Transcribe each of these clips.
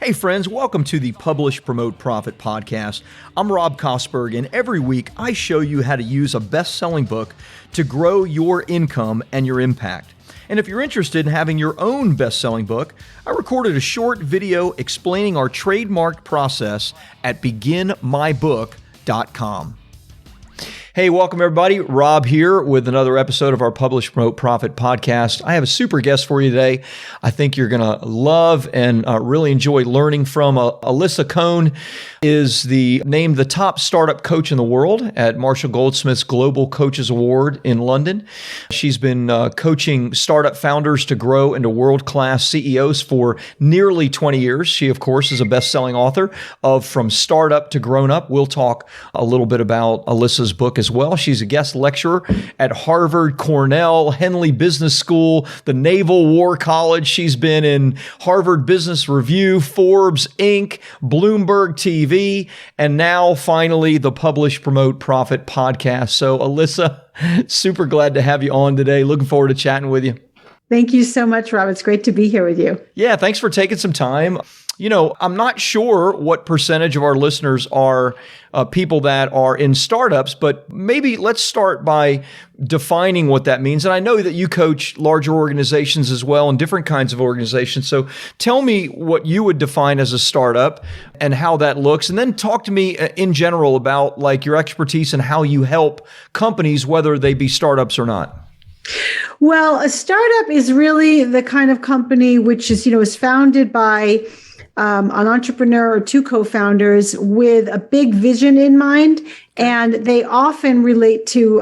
Hey friends, welcome to the Publish, Promote, Profit podcast. I'm Rob Kosberg, and every week I show you how to use a best-selling book to grow your income and your impact. And if you're interested in having your own best-selling book, I recorded a short video explaining our trademark process at beginmybook.com. Hey, welcome everybody. Rob here with another episode of our Publish, Promote, Profit podcast. I have a super guest for you today. I think you're going to love and really enjoy learning from. Alisa Cohn is named the top startup coach in the world at Marshall Goldsmith's Global Coaches Award in London. She's been coaching startup founders to grow into world-class CEOs for nearly 20 years. She, of course, is a best-selling author of From Startup to Grown Up. We'll talk a little bit about Alisa's book as well. She's a guest lecturer at Harvard, Cornell, Henley Business School, the Naval War College. She's been in Harvard Business Review, Forbes, Inc., Bloomberg TV, and now finally the Publish, Promote, Profit podcast. So Alisa, super glad to have you on today. Looking forward to chatting with you. Thank you so much, Rob. It's great to be here with you. Yeah, thanks for taking some time. You know, I'm not sure what percentage of our listeners are people that are in startups, but maybe let's start by defining what that means. And I know that you coach larger organizations as well and different kinds of organizations. So tell me what you would define as a startup and how that looks. And then talk to me in general about like your expertise and how you help companies, whether they be startups or not. Well, a startup is really the kind of company which is founded by an entrepreneur or two co-founders with a big vision in mind. And they often relate to,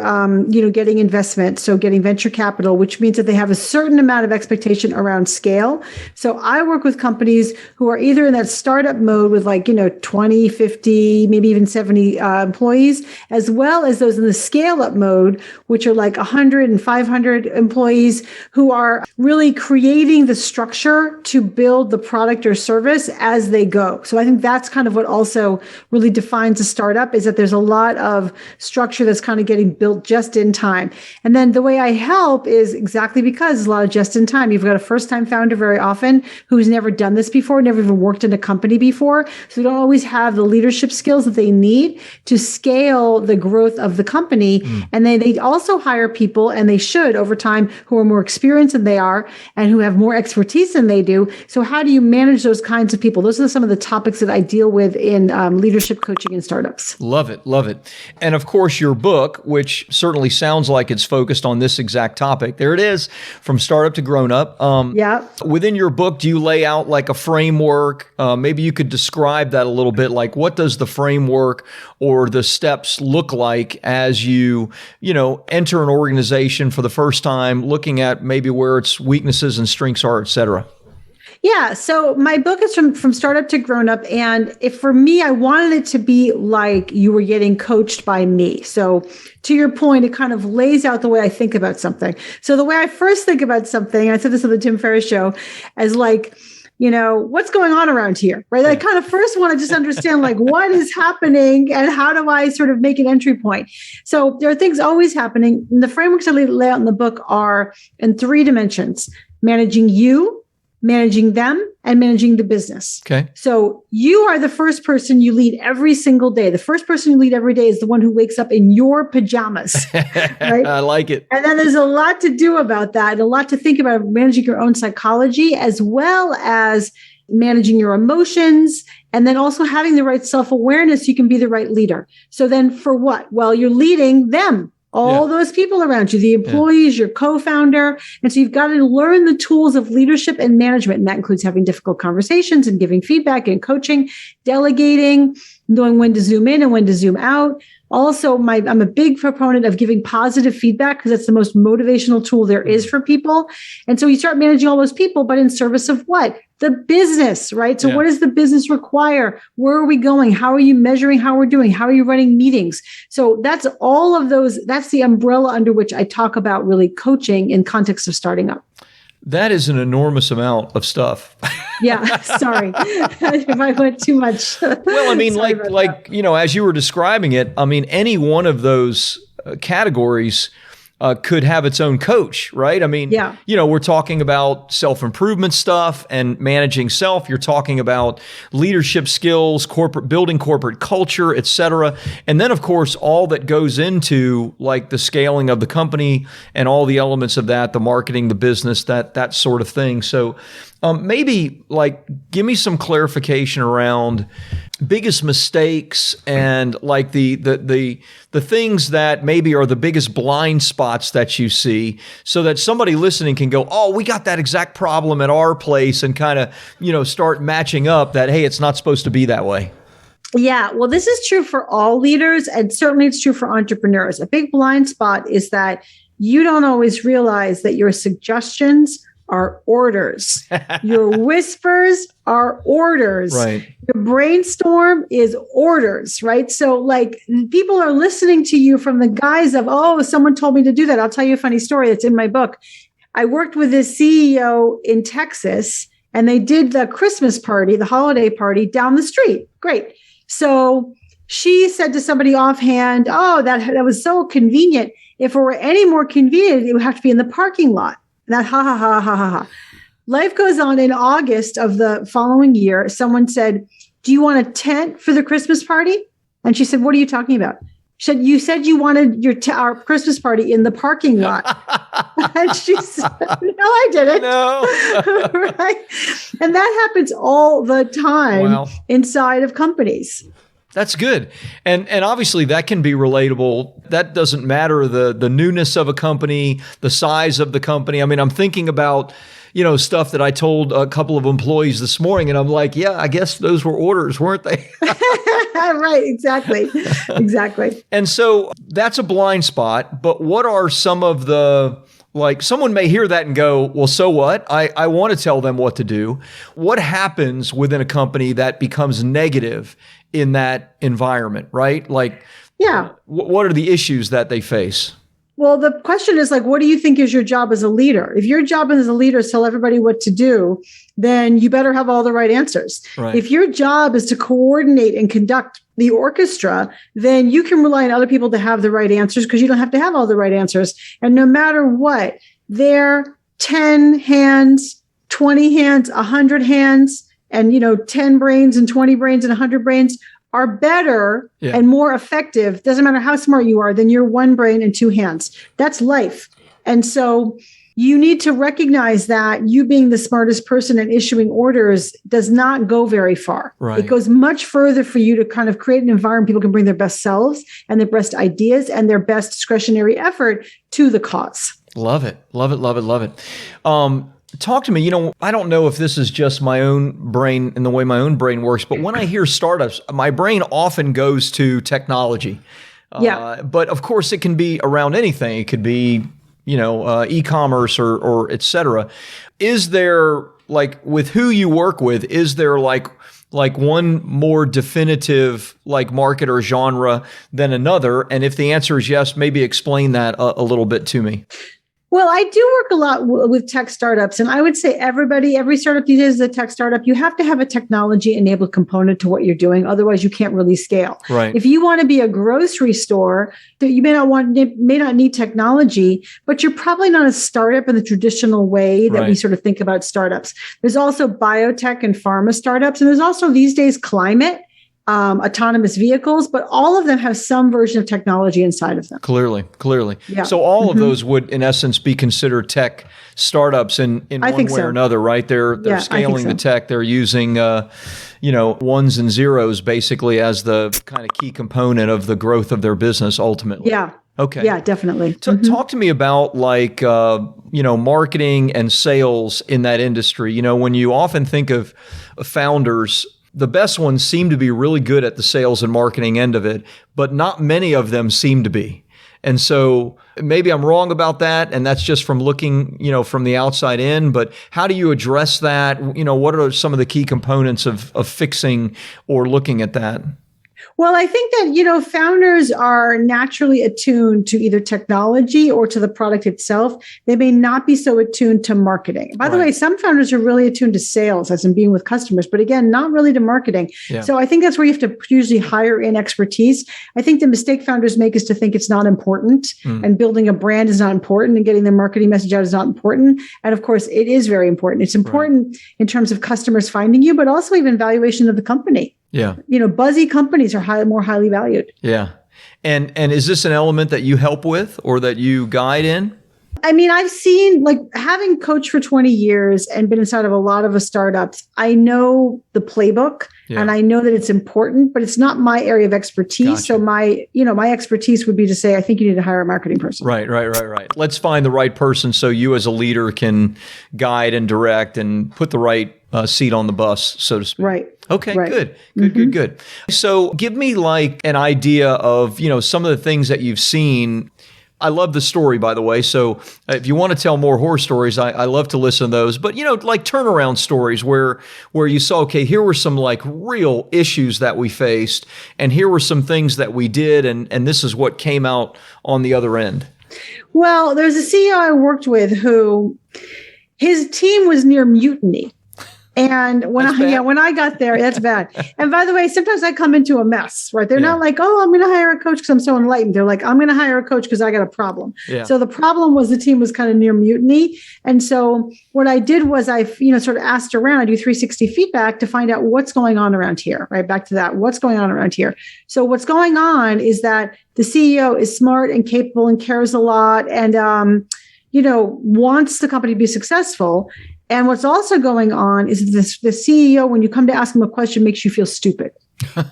getting investment. So getting venture capital, which means that they have a certain amount of expectation around scale. So I work with companies who are either in that startup mode with 20, 50, maybe even 70 employees, as well as those in the scale up mode, which are like 100 and 500 employees who are really creating the structure to build the product or service as they go. So I think that's kind of what also really defines a startup, is that there's a lot of structure that's kind of getting built just in time. And then the way I help is exactly because it's a lot of just in time. You've got a first-time founder very often who's never done this before, never even worked in a company before. So they don't always have the leadership skills that they need to scale the growth of the company. And they also hire people, and they should over time, who are more experienced than they are and who have more expertise than they do. So how do you manage those kinds of people? Those are some of the topics that I deal with in leadership coaching in startups. Love it. Love it. And of course, your book, which certainly sounds like it's focused on this exact topic. There it is, From Startup to Grown Up. Yeah. Within your book, do you lay out like a framework? Maybe you could describe that a little bit. Like, what does the framework or the steps look like as you enter an organization for the first time, looking at maybe where its weaknesses and strengths are, et cetera? Yeah. So my book is from Startup to Grown Up. And for me, I wanted it to be like you were getting coached by me. So to your point, it kind of lays out the way I think about something. So the way I first think about something, I said this on the Tim Ferriss Show, as what's going on around here, right? I kind of first want to just understand what is happening and how do I sort of make an entry point? So there are things always happening. And the frameworks I lay out in the book are in 3 dimensions: managing you, managing them, and managing the business. Okay. So you are the first person you lead every single day. The first person you lead every day is the one who wakes up in your pajamas. Right? I like it. And then there's a lot to do about that, and a lot to think about managing your own psychology, as well as managing your emotions, and then also having the right self-awareness so you can be the right leader. So then for what? Well, you're leading them. All those people around you, the employees, your co-founder. And so you've got to learn the tools of leadership and management. And that includes having difficult conversations and giving feedback and coaching, delegating, knowing when to zoom in and when to zoom out. Also, I'm a big proponent of giving positive feedback because that's the most motivational tool there is for people. And so you start managing all those people, but in service of what? The business, right? So what does the business require? Where are we going? How are you measuring how we're doing? How are you running meetings? So that's all of those. That's the umbrella under which I talk about really coaching in context of starting up. That is an enormous amount of stuff. Yeah, sorry if I went too much. Well, I mean, as you were describing it, I mean, any one of those categories could have its own coach, right? I mean, we're talking about self-improvement stuff and managing self. You're talking about leadership skills, building corporate culture, et cetera. And then, of course, all that goes into like the scaling of the company and all the elements of that, the marketing, the business, that sort of thing. So maybe like give me some clarification around biggest mistakes and like the things that maybe are the biggest blind spots that you see, so that somebody listening can go, oh, we got that exact problem at our place, and kind of, start matching up that, hey, it's not supposed to be that way. Yeah, well, this is true for all leaders, and certainly it's true for entrepreneurs. A big blind spot is that you don't always realize that your suggestions are orders. Your whispers are orders. Right. Your brainstorm is orders, right? So like people are listening to you from the guise of, oh, someone told me to do that. I'll tell you a funny story that's in my book. I worked with this CEO in Texas, and they did the Christmas party, the holiday party down the street. Great. So she said to somebody offhand, oh, that was so convenient. If it were any more convenient, it would have to be in the parking lot. That ha ha ha ha ha ha. Life goes on. In August of the following year, someone said, do you want a tent for the Christmas party? And she said, what are you talking about? She said, you said you wanted our Christmas party in the parking lot. And she said, no, I didn't. No. Right? And that happens all the time inside of companies. That's good. And obviously that can be relatable. That doesn't matter the newness of a company, the size of the company. I mean, I'm thinking about, stuff that I told a couple of employees this morning, and I'm like, yeah, I guess those were orders, weren't they? Right, exactly. Exactly. And so that's a blind spot, but what are some of someone may hear that and go, well, so what? I want to tell them what to do. What happens within a company that becomes negative in that environment, right? Like, what are the issues that they face? Well, the question is like, what do you think is your job as a leader? If your job as a leader is to tell everybody what to do, then you better have all the right answers. Right. If your job is to coordinate and conduct the orchestra, then you can rely on other people to have the right answers, because you don't have to have all the right answers. And no matter what, their 10 hands, 20 hands, 100 hands, and 10 brains and 20 brains and 100 brains are better and more effective, doesn't matter how smart you are, than your one brain and two hands. That's life. And so you need to recognize that you being the smartest person and issuing orders does not go very far. Right. It goes much further for you to kind of create an environment people can bring their best selves and their best ideas and their best discretionary effort to the cause. Love it. Love it. Love it. Love it. Talk to me. I don't know if this is just my own brain and the way my own brain works, but when I hear startups, my brain often goes to technology. But of course, it can be around anything. It could be, e-commerce or et cetera. Is there, like, with who you work with, is there like one more definitive like market or genre than another? And if the answer is yes, maybe explain that a little bit to me. Well, I do work a lot with tech startups, and I would say every startup these days is a tech startup. You have to have a technology-enabled component to what you're doing. Otherwise, you can't really scale. Right. If you want to be a grocery store, you may not need technology, but you're probably not a startup in the traditional way that we sort of think about startups. There's also biotech and pharma startups, and there's also these days climate. Autonomous vehicles, but all of them have some version of technology inside of them. Clearly. Yeah. So all of those would, in essence, be considered tech startups in one way or another, right? They're scaling the tech. They're using, ones and zeros basically as the kind of key component of the growth of their business ultimately. Yeah. Okay. Yeah, definitely. Talk to me about marketing and sales in that industry. When you often think of founders, the best ones seem to be really good at the sales and marketing end of it, but not many of them seem to be. And so maybe I'm wrong about that, and that's just from looking, from the outside in, but how do you address that? What are some of the key components of fixing or looking at that? Well, I think that, founders are naturally attuned to either technology or to the product itself. They may not be so attuned to marketing. By the way, some founders are really attuned to sales, as in being with customers, but again, not really to marketing. Yeah. So I think that's where you have to usually hire in expertise. I think the mistake founders make is to think it's not important and building a brand is not important and getting the marketing message out is not important. And of course, it is very important. It's important in terms of customers finding you, but also even valuation of the company. Yeah. Buzzy companies are more highly valued. Yeah. And is this an element that you help with or that you guide in? I mean, I've seen, having coached for 20 years and been inside of a lot of startups, I know the playbook and I know that it's important, but it's not my area of expertise. Gotcha. So my expertise would be to say, I think you need to hire a marketing person. Right. Let's find the right person so you as a leader can guide and direct and put the right seat on the bus, so to speak. Right. Okay, right. Good. So give me an idea of, some of the things that you've seen. I love the story, by the way. So if you want to tell more horror stories, I love to listen to those. But, turnaround stories where you saw, okay, here were some real issues that we faced, and here were some things that we did, and this is what came out on the other end. Well, there's a CEO I worked with who his team was near mutiny. And when I got there, that's bad. And by the way, sometimes I come into a mess, right? They're not like, oh, I'm going to hire a coach because I'm so enlightened. They're like, I'm going to hire a coach because I got a problem. Yeah. So the problem was the team was kind of near mutiny. And so what I did was I, sort of asked around, I do 360 feedback to find out what's going on around here, right? Back to that, what's going on around here. So what's going on is that the CEO is smart and capable and cares a lot and, wants the company to be successful. And what's also going on is the CEO, when you come to ask him a question, makes you feel stupid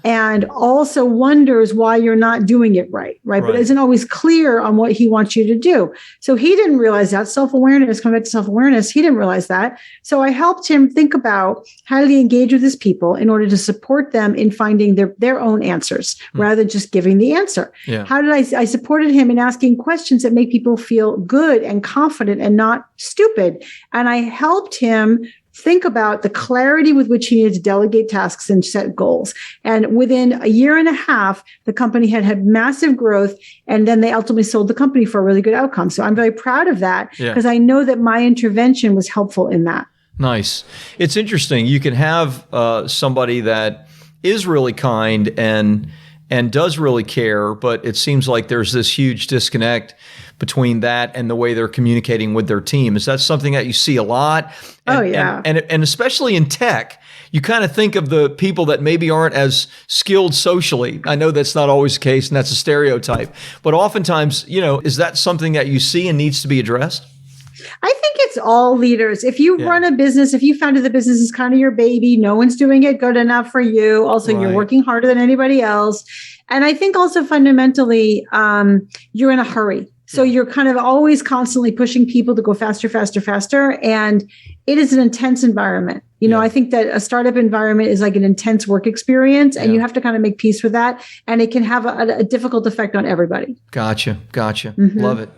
and also wonders why you're not doing it right, but isn't always clear on what he wants you to do. So he didn't realize that. Self-awareness, coming back to self-awareness, he didn't realize that. So I helped him think about how to engage with his people in order to support them in finding their own answers rather than just giving the answer. Yeah. How did I supported him in asking questions that make people feel good and confident and not stupid. And I helped him think about the clarity with which he needed to delegate tasks and set goals. And within a year and a half, the company had massive growth. And then they ultimately sold the company for a really good outcome. So I'm very proud of that because I know that my intervention was helpful in that. Nice. It's interesting. You can have somebody that is really kind and does really care, but it seems like there's this huge disconnect between that and the way they're communicating with their team. Is that something that you see a lot? And especially in tech, you kind of think of the people that maybe aren't as skilled socially. I know that's not always the case, and that's a stereotype. But oftentimes, is that something that you see and needs to be addressed? I think it's all leaders. If you run a business, if you founded the business is kind of your baby, no one's doing it good enough for you. Also, you're working harder than anybody else. And I think also fundamentally, you're in a hurry. So you're kind of always constantly pushing people to go faster, faster, faster. And it is an intense environment. I think that a startup environment is like an intense work experience and you have to kind of make peace with that. And it can have a difficult effect on everybody. Gotcha. Mm-hmm. Love it.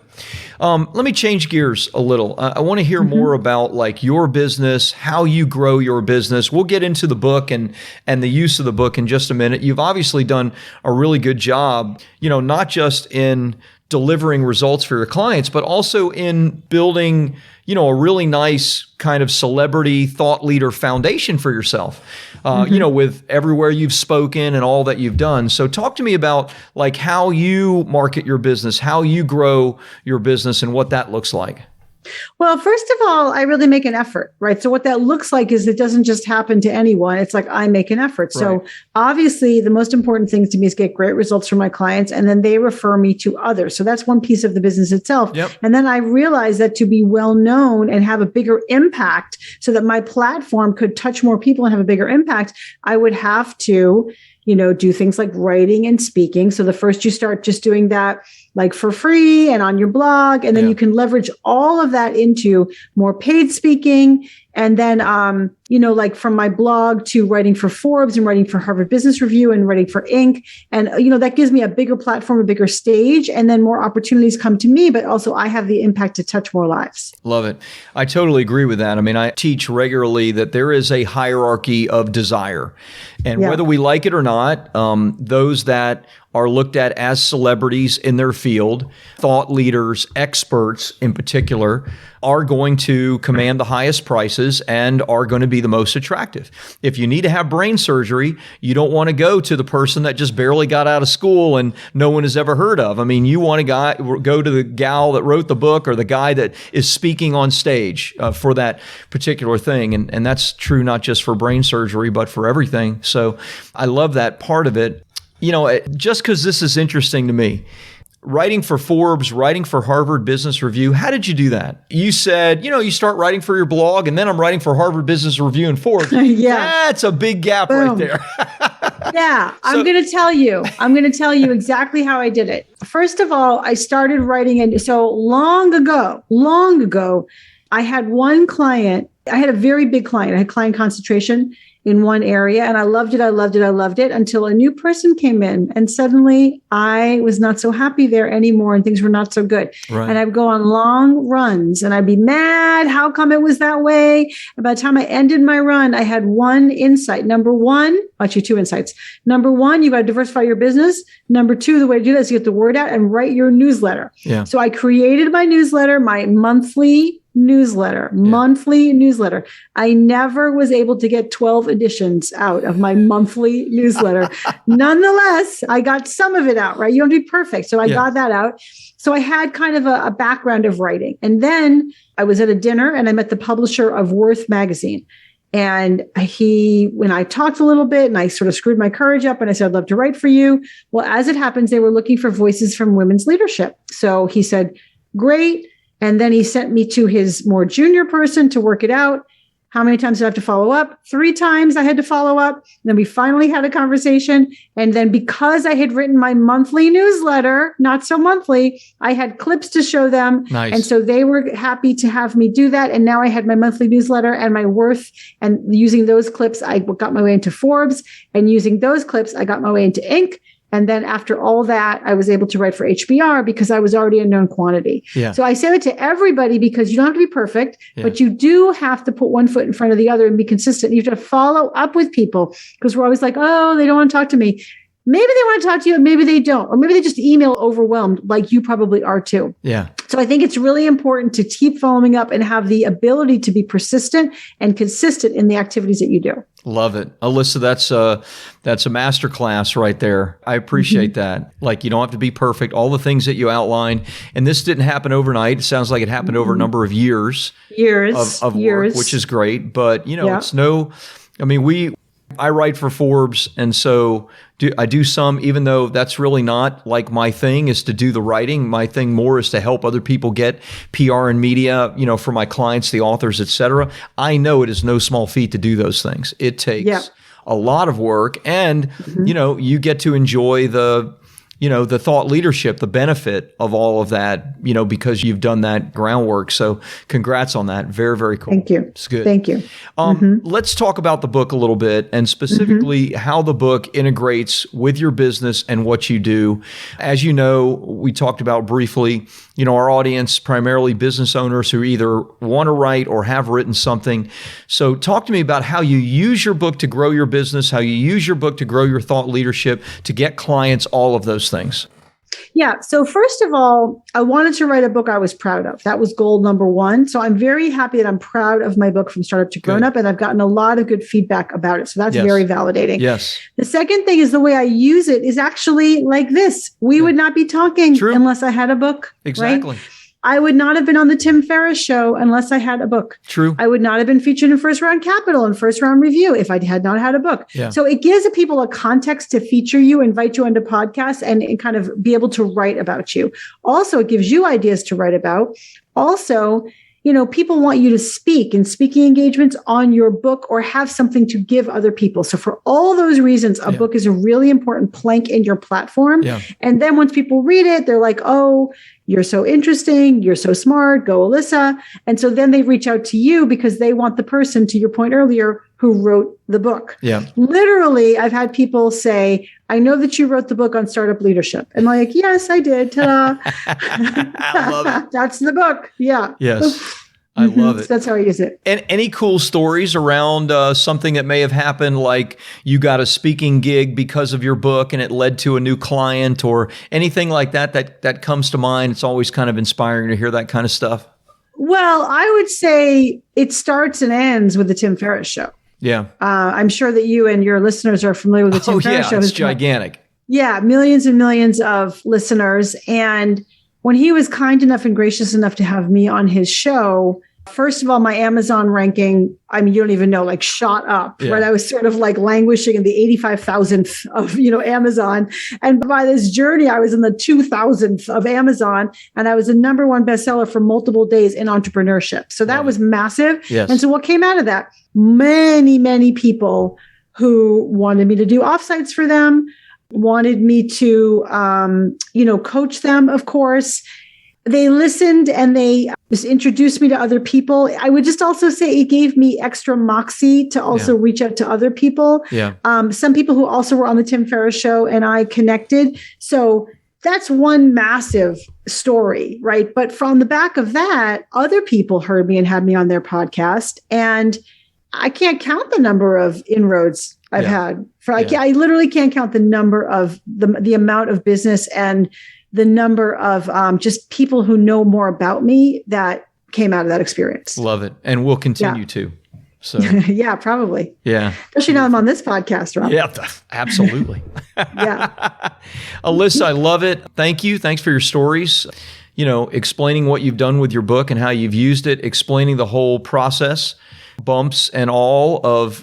Let me change gears a little. I want to hear more about your business, how you grow your business. We'll get into the book and the use of the book in just a minute. You've obviously done a really good job, not just in delivering results for your clients, but also in building, a really nice kind of celebrity thought leader foundation for yourself, with everywhere you've spoken and all that you've done. So talk to me about how you market your business, how you grow your business and what that looks like. Well, first of all, I really make an effort, right? So what that looks like is it doesn't just happen to anyone. It's like I make an effort. So obviously the most important thing to me is get great results from my clients and then they refer me to others. So that's one piece of the business itself. Yep. And then I realized that to be well known and have a bigger impact so that my platform could touch more people and have a bigger impact, I would have to do things like writing and speaking. So the first you start just doing that for free and on your blog, and then you can leverage all of that into more paid speaking, And then, like from my blog to writing for Forbes and writing for Harvard Business Review and writing for Inc. And, that gives me a bigger platform, a bigger stage, and then more opportunities come to me, but also I have the impact to touch more lives. Love it. I totally agree with that. I mean, I teach regularly that there is a hierarchy of desire. And whether we like it or not, those that are looked at as celebrities in their field, thought leaders, experts in particular, are going to command the highest prices and are going to be the most attractive. If you need to have brain surgery, you don't want to go to the person that just barely got out of school and no one has ever heard of. I mean, you want to go to the gal that wrote the book or the guy that is speaking on stage for that particular thing. And that's true not just for brain surgery, but for everything. So I love that part of it. Just because this is interesting to me, writing for Forbes, writing for Harvard Business Review, how did you do that? You said, you start writing for your blog and then I'm writing for Harvard Business Review and Forbes. Yeah. That's a big gap right there. Yeah, I'm going to tell you. I'm going to tell you exactly how I did it. First of all, I started writing. And so long ago, I had one client. I had a very big client. I had client concentration in one area. And I loved it until a new person came in. And suddenly I was not so happy there anymore and things were not so good. Right. And I'd go on long runs and I'd be mad. How come it was that way? And by the time I ended my run, I had one insight. Number one, actually two insights. Number one, you got to diversify your business. Number two, the way to do that is get the word out and write your newsletter. Yeah. So I created my newsletter, my monthly newsletter. I never was able to get 12 editions out of my monthly newsletter. Nonetheless, I got some of it out, right? You don't have to be perfect. So I got that out. So I had kind of a background of writing. And then I was at a dinner and I met the publisher of Worth magazine. And when I talked a little bit and I sort of screwed my courage up and I said, I'd love to write for you. Well, as it happens, they were looking for voices from women's leadership. So he said, great. And then he sent me to his more junior person to work it out. How many times did I have to follow up? 3 times I had to follow up. And then we finally had a conversation. And then because I had written my monthly newsletter, not so monthly, I had clips to show them. Nice. And so they were happy to have me do that. And now I had my monthly newsletter and my Worth. And using those clips, I got my way into Forbes. And using those clips, I got my way into Inc. And then after all that, I was able to write for HBR because I was already a known quantity. Yeah. So I say it to everybody because you don't have to be perfect, but you do have to put one foot in front of the other and be consistent. You have to follow up with people because we're always like, oh, they don't want to talk to me. Maybe they want to talk to you, maybe they don't. Or maybe they just email overwhelmed like you probably are too. Yeah. So I think it's really important to keep following up and have the ability to be persistent and consistent in the activities that you do. Love it. Alisa, that's a masterclass right there. I appreciate that. Like, you don't have to be perfect. All the things that you outlined, and this didn't happen overnight. It sounds like it happened over a number of years of work, which is great. But, it's I write for Forbes, and so I do some, even though that's really not like my thing is to do the writing. My thing more is to help other people get PR and media, for my clients, the authors, et cetera. I know it is no small feat to do those things. It takes a lot of work, and, you get to enjoy the thought leadership, the benefit of all of that, because you've done that groundwork. So congrats on that. Very, very cool. Thank you. It's good. Thank you. Let's talk about the book a little bit and specifically how the book integrates with your business and what you do. As you know, we talked about briefly, our audience, primarily business owners who either want to write or have written something. So talk to me about how you use your book to grow your business, how you use your book to grow your thought leadership, to get clients, all of those things. Yeah. So first of all, I wanted to write a book I was proud of. That was goal number one. So I'm very happy that I'm proud of my book From Startup to Grown Up, and I've gotten a lot of good feedback about it. So that's very validating. Yes. The second thing is the way I use it is actually like this. We would not be talking unless I had a book. Exactly. Right? I would not have been on the Tim Ferriss Show unless I had a book. True. I would not have been featured in First Round Capital and First Round Review if I had not had a book. Yeah. So it gives people a context to feature you, invite you onto podcasts, and kind of be able to write about you. Also, it gives you ideas to write about. Also, people want you to speak in speaking engagements on your book or have something to give other people. So for all those reasons, a book is a really important plank in your platform. Yeah. And then once people read it, they're like, oh, you're so interesting, you're so smart, go Alisa. And so then they reach out to you because they want the person, to your point earlier, who wrote the book. Yeah. Literally, I've had people say, I know that you wrote the book on startup leadership. And I'm like, yes, I did. Ta-da. I love it. That's the book. Yeah. Yes. I love it. So that's how I use it. And any cool stories around something that may have happened, like you got a speaking gig because of your book and it led to a new client, or anything like that comes to mind? It's always kind of inspiring to hear that kind of stuff. Well, I would say it starts and ends with the Tim Ferriss Show. Yeah. I'm sure that you and your listeners are familiar with the Tim Ferriss Show. It's gigantic. Yeah, millions and millions of listeners. And when he was kind enough and gracious enough to have me on his show, first of all, my Amazon ranking, I mean, you don't even know, like shot up, right? I was sort of like languishing in the 85,000th of, Amazon. And by this journey, I was in the 2,000th of Amazon, and I was a number one bestseller for multiple days in entrepreneurship. So that was massive. Yes. And so what came out of that? Many, many people who wanted me to do offsites for them, wanted me to, coach them, of course. They listened and they just introduced me to other people. I would just also say it gave me extra moxie to also reach out to other people. Yeah. Some people who also were on the Tim Ferriss Show and I connected. So that's one massive story, right? But from the back of that, other people heard me and had me on their podcast. And I can't count the number of inroads I've had. I literally can't count the number of the amount of business and the number of just people who know more about me that came out of that experience. Love it. And we'll continue to. So yeah, probably. Yeah. Especially now I'm on this podcast, Rob. Yeah, absolutely. Yeah. Alisa, I love it. Thank you. Thanks for your stories. Explaining what you've done with your book and how you've used it, explaining the whole process, bumps and all of,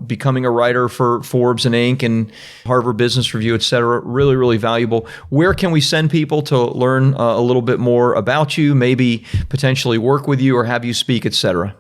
becoming a writer for Forbes and Inc. and Harvard Business Review, et cetera. Really, really valuable. Where can we send people to learn a little bit more about you, maybe potentially work with you or have you speak, et cetera?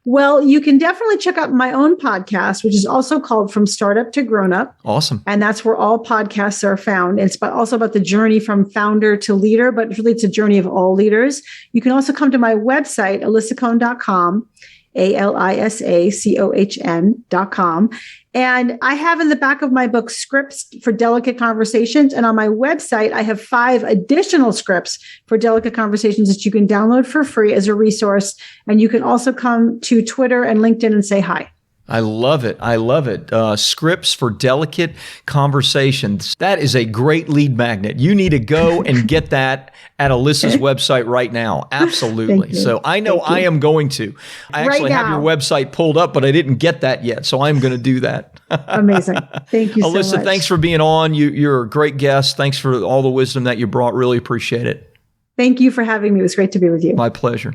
Well, you can definitely check out my own podcast, which is also called From Startup to Grown Up. Awesome. And that's where all podcasts are found. It's also about the journey from founder to leader, but really it's a journey of all leaders. You can also come to my website, alisacohn.com. ALISACOHN.com. And I have in the back of my book scripts for delicate conversations. And on my website, I have 5 additional scripts for delicate conversations that you can download for free as a resource. And you can also come to Twitter and LinkedIn and say hi. I love it. I love it. Scripts for delicate conversations. That is a great lead magnet. You need to go and get that at Alisa's website right now. Absolutely. So I know I am going to. I actually have your website pulled up, but I didn't get that yet. So I'm going to do that. Amazing. Thank you so much. Alisa, thanks for being on. You're a great guest. Thanks for all the wisdom that you brought. Really appreciate it. Thank you for having me. It was great to be with you. My pleasure.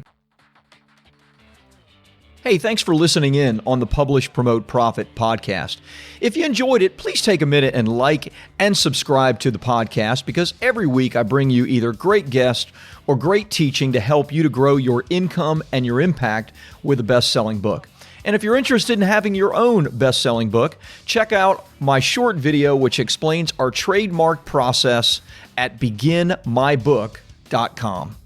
Hey, thanks for listening in on the Publish, Promote, Profit podcast. If you enjoyed it, please take a minute and like and subscribe to the podcast, because every week I bring you either great guests or great teaching to help you to grow your income and your impact with a best-selling book. And if you're interested in having your own best-selling book, check out my short video which explains our trademark process at beginmybook.com.